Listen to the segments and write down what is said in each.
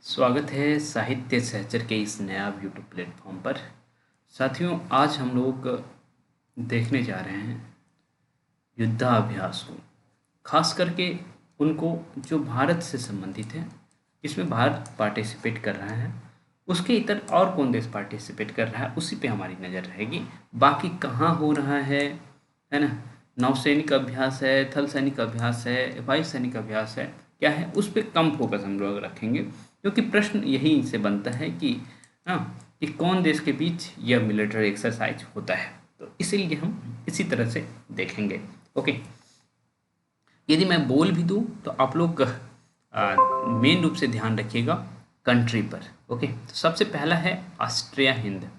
स्वागत है साहित्य सहचर के इस नया यूट्यूब प्लेटफॉर्म पर। साथियों, आज हम लोग देखने जा रहे हैं युद्धाभ्यास को, खास करके उनको जो भारत से संबंधित है, इसमें भारत पार्टिसिपेट कर रहा है। उसके इतर और कौन देश पार्टिसिपेट कर रहा है, उसी पे हमारी नज़र रहेगी। बाकी कहाँ हो रहा है ना। नौसैनिक अभ्यास है, थल सैनिक अभ्यास है, वायु सैनिक अभ्यास है, क्या है, उस पर कम फोकस हम लोग रखेंगे, क्योंकि प्रश्न यही से बनता है कि हाँ, कि कौन देश के बीच यह मिलिट्री एक्सरसाइज होता है। तो इसीलिए हम इसी तरह से देखेंगे। ओके, यदि मैं बोल भी दूँ तो आप लोग मेन रूप से ध्यान रखिएगा कंट्री पर। ओके, तो सबसे पहला है ऑस्ट्रिया हिंद।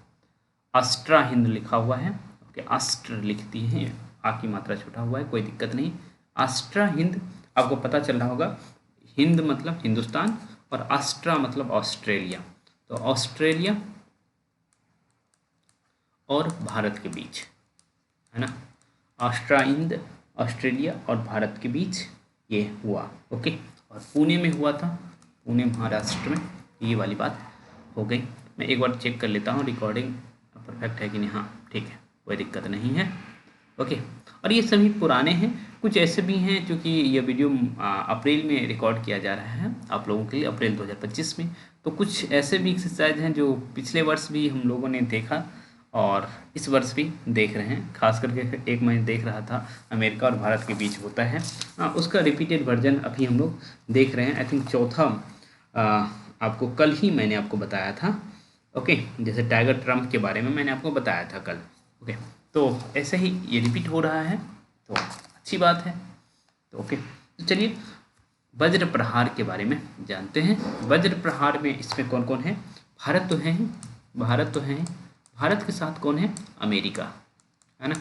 ऑस्ट्रा हिंद लिखा हुआ है। ओके, ऑस्ट्र लिखती है, आ की मात्रा छोटा हुआ है, कोई दिक्कत नहीं। ऑस्ट्रा हिंद, आपको पता चल रहा होगा, हिंद मतलब हिंदुस्तान और ऑस्ट्रा मतलब ऑस्ट्रेलिया। तो ऑस्ट्रेलिया और भारत के बीच है ना, ऑस्ट्रा हिंद ऑस्ट्रेलिया और भारत के बीच ये हुआ। ओके, और पुणे में हुआ था, पुणे महाराष्ट्र में। ये वाली बात हो गई। मैं एक बार चेक कर लेता हूँ रिकॉर्डिंग परफेक्ट है कि नहीं। हाँ ठीक है, कोई दिक्कत नहीं है। ओके, और ये सभी पुराने हैं। कुछ ऐसे भी हैं, क्योंकि ये वीडियो अप्रैल में रिकॉर्ड किया जा रहा है आप लोगों के लिए, अप्रैल 2025 में। तो कुछ ऐसे भी एक्सरसाइज हैं जो पिछले वर्ष भी हम लोगों ने देखा और इस वर्ष भी देख रहे हैं। खास करके एक मैं देख रहा था, अमेरिका और भारत के बीच होता है, उसका रिपीटेड वर्जन अभी हम लोग देख रहे हैं। आई थिंक चौथा आपको कल ही मैंने आपको बताया था। ओके, जैसे टाइगर ट्रम्प के बारे में मैंने आपको बताया था कल। ओके, तो ऐसे ही ये रिपीट हो रहा है, तो अच्छी बात है। तो ओके, तो चलिए वज्र प्रहार के बारे में जानते हैं। वज्र प्रहार में इसमें कौन कौन है? भारत तो है ही, भारत तो है ही। भारत के साथ कौन है? अमेरिका, है ना।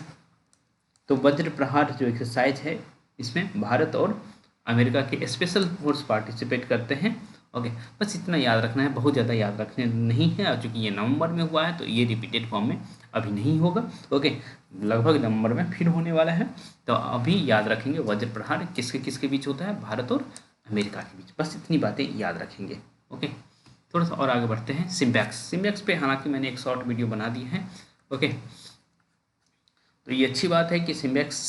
तो वज्र प्रहार जो एक्सरसाइज है, इसमें भारत और अमेरिका के स्पेशल फोर्स पार्टिसिपेट करते हैं। ओके, बस इतना याद रखना है, बहुत ज़्यादा याद रखने नहीं है। और चूँकि ये नवंबर में हुआ है तो ये रिपीटेड फॉर्म में अभी नहीं होगा। ओके, लगभग नवंबर में फिर होने वाला है। तो अभी याद रखेंगे वज्र प्रहार किसके किसके बीच होता है, भारत और अमेरिका के बीच। बस इतनी बातें याद रखेंगे। ओके, थोड़ा सा और आगे बढ़ते हैं। सिम्बैक्स, सिम्बैक्स पे हालांकि मैंने एक शॉर्ट वीडियो बना दी है। ओके, तो ये अच्छी बात है कि सिम्बैक्स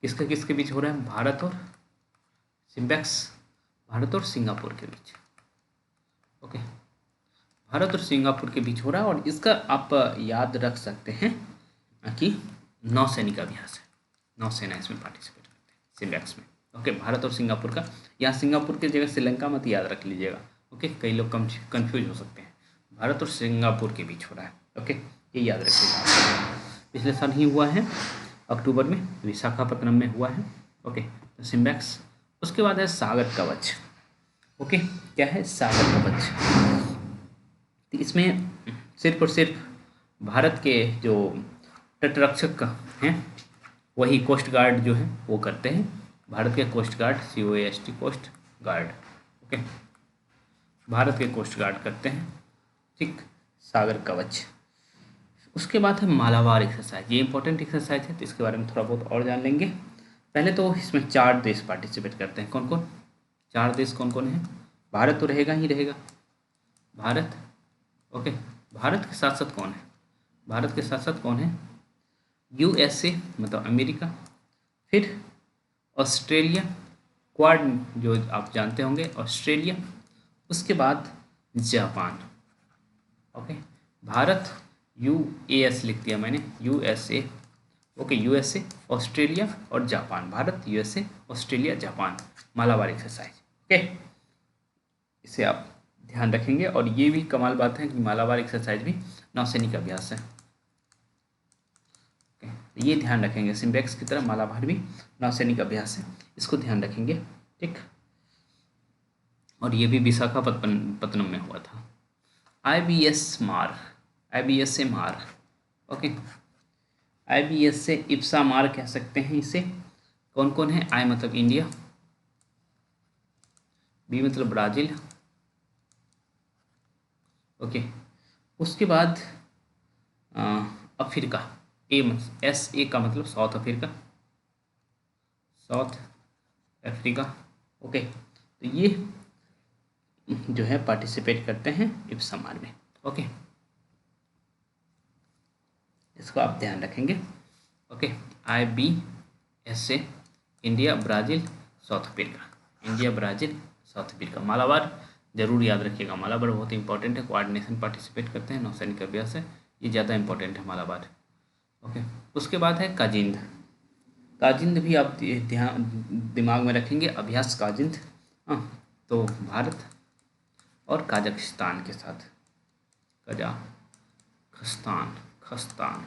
किसके किसके बीच हो रहा है, भारत और सिम्बैक्स भारत और सिंगापुर के बीच। ओके, भारत और सिंगापुर के बीच हो रहा है। और इसका आप याद रख सकते हैं कि नौसैनिक अभ्यास है, नौसेना इसमें पार्टिसिपेट करते हैं सिम्बैक्स में। ओके, भारत और सिंगापुर का, यहाँ सिंगापुर की जगह श्रीलंका मत याद रख लीजिएगा। ओके, कई लोग कंफ्यूज हो सकते हैं। भारत और सिंगापुर के बीच हो रहा है। ओके, ये याद रखिएगा। पिछले साल ही हुआ है, अक्टूबर में विशाखापत्तनम में हुआ है। ओके, तो सिम्बैक्स। उसके बाद है सागर कवच। ओके, क्या है? सागर कवच। तो इसमें सिर्फ और सिर्फ भारत के जो तटरक्षक हैं, वही कोस्ट गार्ड जो है वो करते हैं। भारत के coast guard, COAST coast guard. Okay, Bharat के कोस्ट गार्ड करते हैं। ठीक, सागर कवच। उसके बाद है मालाबार एक्सरसाइज। ये इंपॉर्टेंट एक्सरसाइज है, तो इसके बारे में थोड़ा बहुत और जान लेंगे। पहले तो इसमें 4 देश पार्टिसिपेट करते हैं। कौन कौन? 4 देश कौन कौन है? भारत तो रहेगा ही रहेगा, भारत। ओके, भारत के साथ साथ कौन है? भारत के साथ साथ कौन है? USA मतलब अमेरिका, फिर ऑस्ट्रेलिया, क्वाड जो आप जानते होंगे, ऑस्ट्रेलिया। उसके बाद जापान। ओके, भारत US लिख दिया मैंने, USA। ओके, USA, ऑस्ट्रेलिया और Japan. Bharat, USA, Australia, Japan, Malabar exercise. Okay, इसे आप ध्यान रखेंगे। और ये भी कमाल बात है कि मालाबार एक्सरसाइज भी नौसैनिक अभ्यास है। ओके, ये ध्यान रखेंगे, सिम्बैक्स की तरह मालाबार भी नौसैनिक अभ्यास है, इसको ध्यान रखेंगे। ठीक, और ये भी विशाखापत्तनम में हुआ था। IBS मार, IBS से मार। ओके, IBS से इप्सा मार कह सकते हैं इसे। कौन कौन है? I मतलब इंडिया, B मतलब ब्राज़ील। ओके, उसके बाद अफ्रीका, SA का मतलब south Africa, south Africa. Okay, तो ये जो है पार्टिसिपेट करते हैं इप्समार में। ओके, इसको आप ध्यान रखेंगे। Okay, IBSA India, Brazil, south Africa, India, Brazil, south Africa. Malabar जरूर याद रखिएगा, मालाबार बहुत इंपॉर्टेंट है, कोऑर्डिनेशन पार्टिसिपेट करते हैं, नौसैनिक अभ्यास है, ये ज़्यादा इंपॉर्टेंट है मालाबार। ओके, उसके बाद है काजिंद। काजिंद भी आप ध्यान दिमाग में रखेंगे, अभ्यास काजिंद। हाँ, तो भारत और काजाकिस्तान के साथ, कजाकिस्तान, खस्तान,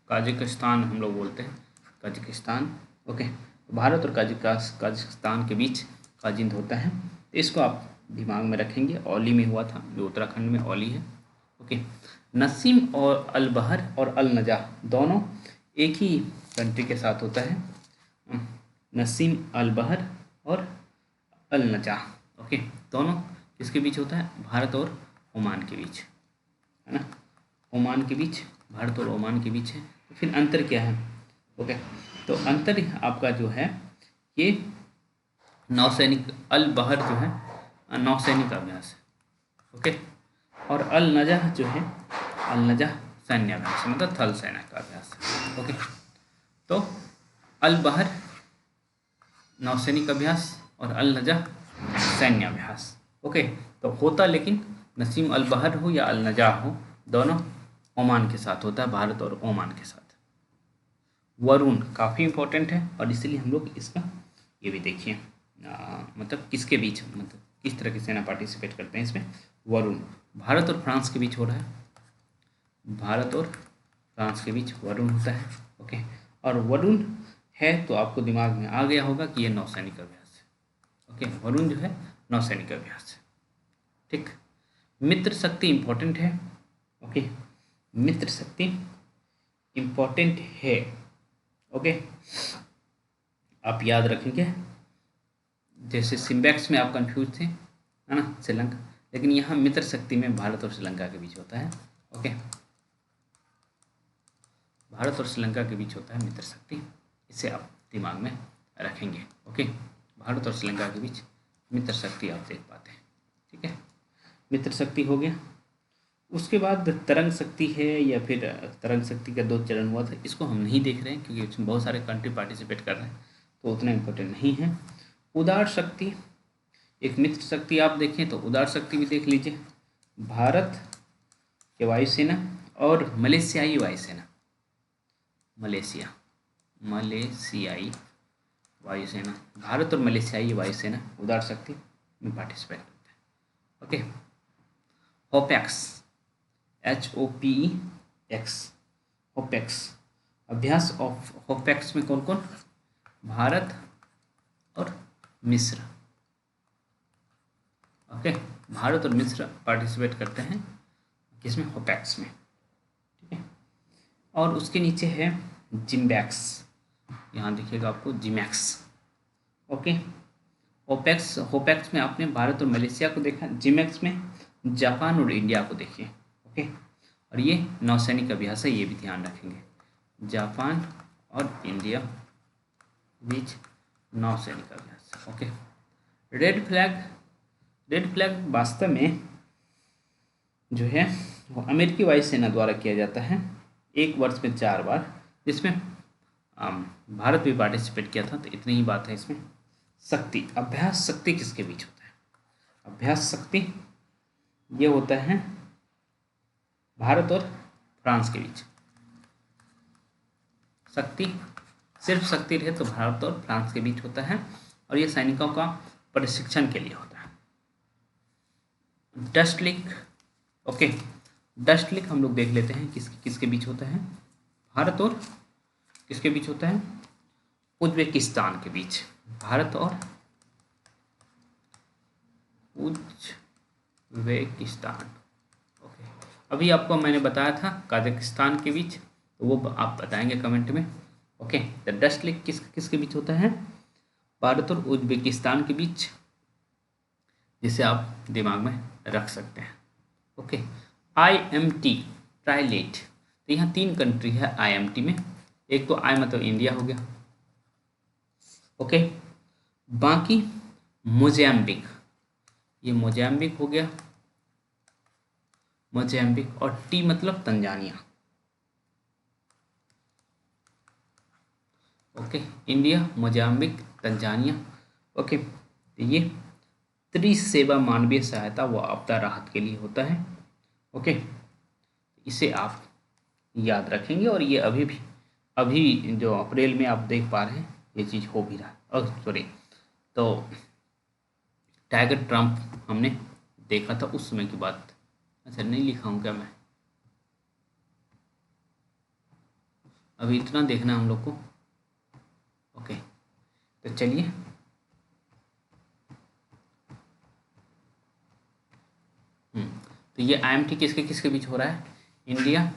काजाकिस्तान हम लोग बोलते हैं, काजाकिस्तान। ओके, भारत और काजाकिस्तान के बीच काजिंद होता है, तो इसको आप दिमाग में रखेंगे। औली में हुआ था, जो उत्तराखंड में औली है। ओके, नसीम और अल बहर और अल नजा दोनों एक ही कंट्री के साथ होता है, नसीम अल बहर और अल नजा। ओके, दोनों किसके बीच होता है? भारत और ओमान के बीच, है ना, ओमान के बीच, भारत और ओमान के बीच है। तो फिर अंतर क्या है? ओके, तो अंतर आपका जो है ये नौसैनिक, अल बहर जो है नौसैनिक अभ्यास है। ओके, और अल नजह जो है, अल नजह सैन्य अभ्यास है, मतलब थल सेना का अभ्यास है। ओके, तो अल बहर नौसैनिक अभ्यास और अल नजह सैन्य अभ्यास। ओके, तो होता लेकिन नसीम अल बहर हो या अल नजह हो, दोनों ओमान के साथ होता है, भारत और ओमान के साथ। वरुण काफ़ी इंपॉर्टेंट है, और इसीलिए हम लोग इसका ये भी देखिए मतलब किसके बीच, मतलब किस तरह की सेना पार्टिसिपेट करते हैं इसमें। वरुण भारत और फ्रांस के बीच हो रहा है, भारत और फ्रांस के बीच वरुण होता है। ओके, और वरुण है तो आपको दिमाग में आ गया होगा कि ये नौसैनिक अभ्यास है। ओके, वरुण जो है नौसैनिक अभ्यास है। ठीक, मित्र शक्ति इंपॉर्टेंट है। ओके, मित्र शक्ति इंपॉर्टेंट है। ओके, आप याद रखेंगे, जैसे सिम्बैक्स में आप कंफ्यूज थे, है ना, श्रीलंका, लेकिन यहाँ मित्र शक्ति में भारत और श्रीलंका के बीच होता है। ओके, भारत और श्रीलंका के बीच होता है मित्र शक्ति, इसे आप दिमाग में रखेंगे। ओके, भारत और श्रीलंका के बीच मित्र शक्ति आप देख पाते हैं। ठीक है, मित्र शक्ति हो गया। उसके बाद तरंग शक्ति है, या फिर तरंग शक्ति का 2 चरण हुआ था, इसको हम नहीं देख रहे हैं क्योंकि इसमें बहुत सारे कंट्री पार्टिसिपेट कर रहे हैं, तो उतना इम्पोर्टेंट नहीं है। उदार शक्ति, एक मित्र शक्ति आप देखें तो उदार शक्ति भी देख लीजिए, भारत के वायुसेना और मलेशियाई वायुसेना, मलेशियाई वायुसेना, भारत और मलेशियाई वायुसेना उदार शक्ति में पार्टिसिपेट करते हैं। ओके, होपेक्स, HOPEX, होपेक्स अभ्यास ऑफ होपेक्स में कौन कौन? भारत और मिस्र। ओके, भारत और मिस्र पार्टिसिपेट करते हैं किसमें? होपेक्स में। ठीक है, और उसके नीचे है जिम्बैक्स, यहाँ देखिएगा आपको जिमैक्स। ओके, होपेक्स में आपने भारत और मलेशिया को देखा, जिमैक्स में जापान और इंडिया को देखिए। ओके, और ये नौसैनिक अभ्यास है, ये भी ध्यान रखेंगे, जापान और इंडिया बीच नौसैनिक अभ्यास। ओके, रेड फ्लैग वास्तव में जो है वो अमेरिकी वायुसेना द्वारा किया जाता है, 1 वर्ष में 4 बार, जिसमें भारत भी पार्टिसिपेट किया था। तो इतनी ही बात है इसमें। शक्ति, अभ्यास शक्ति किसके बीच होता है? अभ्यास शक्ति ये होता है भारत और फ्रांस के बीच। शक्ति, सिर्फ शक्ति रहे तो भारत और फ्रांस के बीच होता है, और ये सैनिकों का प्रशिक्षण के लिए होता है। डस्ट लिक, ओके, डस्ट लिक हम लोग देख लेते हैं किसके बीच होता है? भारत और किसके बीच होता है? उज्बेकिस्तान के बीच, भारत और उज्बेकिस्तान। ओके, अभी आपको मैंने बताया था काजाकिस्तान के बीच, तो वो आप बताएंगे कमेंट में। ओके, द डस्ट लिक किसके बीच होता है? भारत और उज्बेकिस्तान के बीच, जिसे आप दिमाग में रख सकते हैं। ओके, IMT ट्राइलेट, तो यहाँ 3 कंट्री है IMT में, एक तो आई मतलब इंडिया हो गया। ओके, बाकी मोज़ाम्बिक, ये मोजाम्बिक हो गया, मोजाम्बिक, और टी मतलब Tanzania. Okay, India, Mozambique, Tanzania. Okay, तो ये त्रिसेवा मानवीय सहायता व आपदा राहत के लिए होता है। ओके, इसे आप याद रखेंगे, और ये अभी जो अप्रैल में आप देख पा रहे हैं ये चीज़ हो भी रहा है। और सॉरी, तो टाइगर ट्रम्प हमने देखा था उस समय की बात। अच्छा, नहीं लिखा हूँ क्या मैं? अभी इतना देखना हम लोग को। ओके, तो चलिए, तो ये IMT किसके किसके बीच हो रहा है? इंडिया,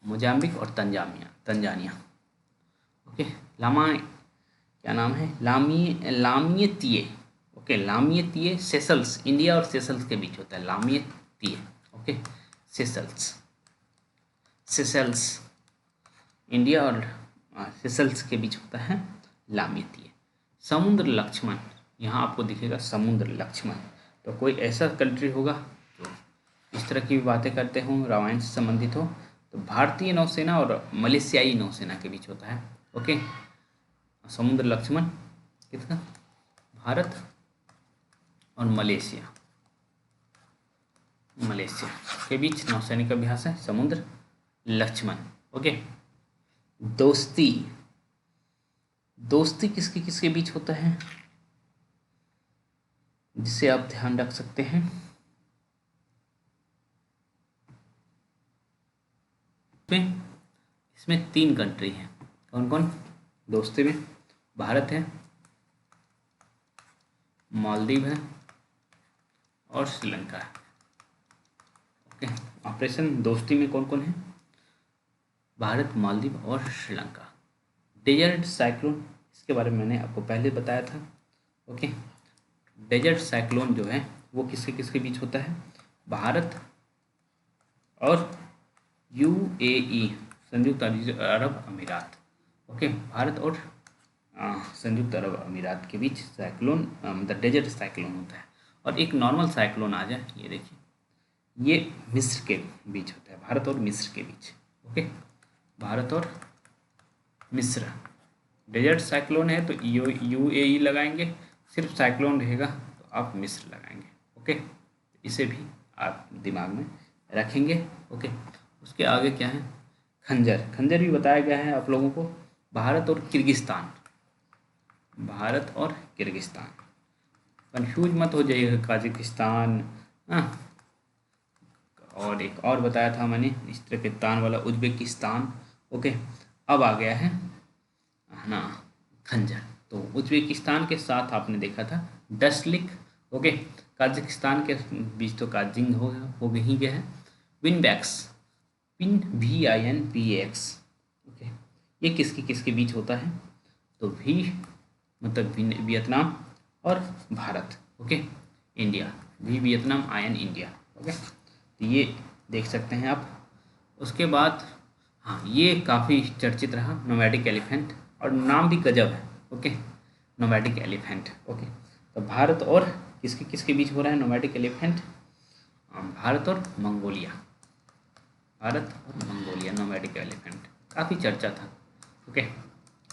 मोजाम्बिक और तंजानिया। ओके, लामा, क्या नाम है? लामियतीये। ओके, लामियतीये सेशल्स, इंडिया और सेशल्स के बीच होता है लामियतीये। ओके, सेशल्स, सेशल्स इंडिया और सेशल्स के बीच होता है लामियतीये। समुद्र लक्ष्मण, यहाँ आपको दिखेगा समुद्र लक्ष्मण। तो कोई ऐसा कंट्री होगा जो इस तरह की बातें करते हों, रामायण से संबंधित हो, तो भारतीय नौसेना और मलेशियाई नौसेना के बीच होता है। ओके, समुद्र लक्ष्मण किसका? भारत और मलेशिया के बीच नौसैनिक अभ्यास है समुद्र लक्ष्मण। ओके, दोस्ती किसके किसके बीच होता है, जिसे आप ध्यान रख सकते हैं? इसमें 3 कंट्री हैं। कौन कौन दोस्ती में? भारत है, मालदीव है और श्रीलंका है। ओके, ऑपरेशन दोस्ती में कौन कौन है? भारत, मालदीव और श्रीलंका। डेजर्ट साइक्लोन, इसके बारे में मैंने आपको पहले बताया था। ओके, डेजर्ट साइक्लोन जो है वो किसके किसके बीच होता है? भारत और UAE, संयुक्त अरब अमीरात। ओके, भारत और संयुक्त अरब अमीरात के बीच साइक्लोन, मतलब डेजर्ट साइक्लोन होता है। और एक नॉर्मल साइक्लोन आ जाए, ये देखिए, ये मिस्र के बीच होता है, भारत और मिस्र के बीच। ओके, भारत और मिस्र। डेजर्ट साइक्लोन है तो UAE लगाएंगे, सिर्फ साइक्लोन रहेगा तो आप मिस्र लगाएंगे। ओके, इसे भी आप दिमाग में रखेंगे। ओके, उसके आगे क्या है? खंजर भी बताया गया है आप लोगों को। भारत और किर्गिस्तान, कंफ्यूज मत हो जाइएगा, काजाकिस्तान। हाँ, और एक और बताया था मैंने इस तरह के तान वाला, उज्बेकिस्तान। ओके, अब आ गया है ना खंजर। तो उज्बेकिस्तान के साथ आपने देखा था डस्लिक। ओके, काजाकिस्तान के बीच तो काजिंग हो ही गया है। VINBAX, VINPAX। ओके, ये किसके किसके बीच होता है? तो V मतलब वियतनाम और Bharat. Okay, India, V Vietnam, IN India. Okay, तो ये देख सकते हैं आप। उसके बाद हाँ, ये काफ़ी चर्चित रहा, नोमैडिक एलिफेंट, और नाम भी गजब है। Okay, nomadic elephant. ओके, तो भारत और किसके किसके बीच हो रहा है नोमैडिक एलिफेंट? भारत और मंगोलिया, नोमैडिक एलिफेंट काफ़ी चर्चा था। ओके,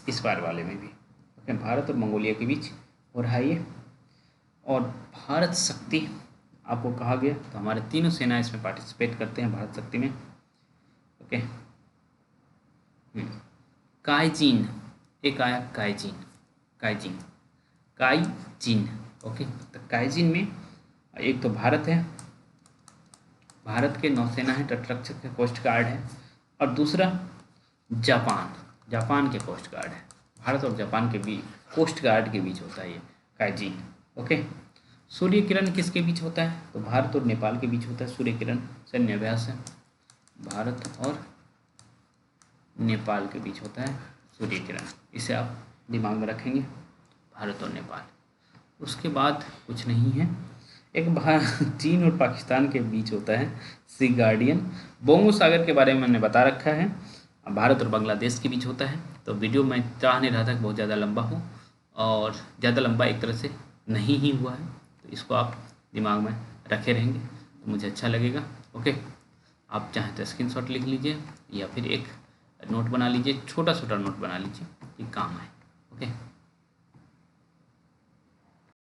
इस बार वाले में भी। ओके, भारत और मंगोलिया के बीच हो रहा है ये। और भारत शक्ति आपको कहा गया, तो हमारे तीनों सेना इसमें पार्टिसिपेट करते हैं भारत शक्ति में। ओके, काईजिन, एक आया काईजिन। ओके, तो काईजिन में एक तो भारत है, भारत के नौसेना है, तटरक्षक है, कोस्ट गार्ड है, और दूसरा जापान के कोस्ट गार्ड है। भारत और जापान के बीच कोस्ट गार्ड के बीच होता है ये काईजिन। ओके, सूर्य किरण किसके बीच होता है? तो भारत और नेपाल के बीच होता है सूर्य किरण सैन्य अभ्यास है, भारत और नेपाल के बीच होता है सूर्य किरण। इसे आप दिमाग में रखेंगे, भारत और नेपाल। उसके बाद कुछ नहीं है। एक चीन और पाकिस्तान के बीच होता है सी गार्डियन। बोंगो सागर के बारे में मैंने बता रखा है, भारत और बांग्लादेश के बीच होता है। तो वीडियो मैं चाह नहीं रहा था कि बहुत ज़्यादा लंबा हो, और ज़्यादा लंबा एक तरह से नहीं ही हुआ है, तो इसको आप दिमाग में रखे रहेंगे तो मुझे अच्छा लगेगा। ओके, आप चाहें तो स्क्रीनशॉट लिख लीजिए या फिर एक नोट बना लीजिए, छोटा छोटा नोट बना लीजिए कि काम आए।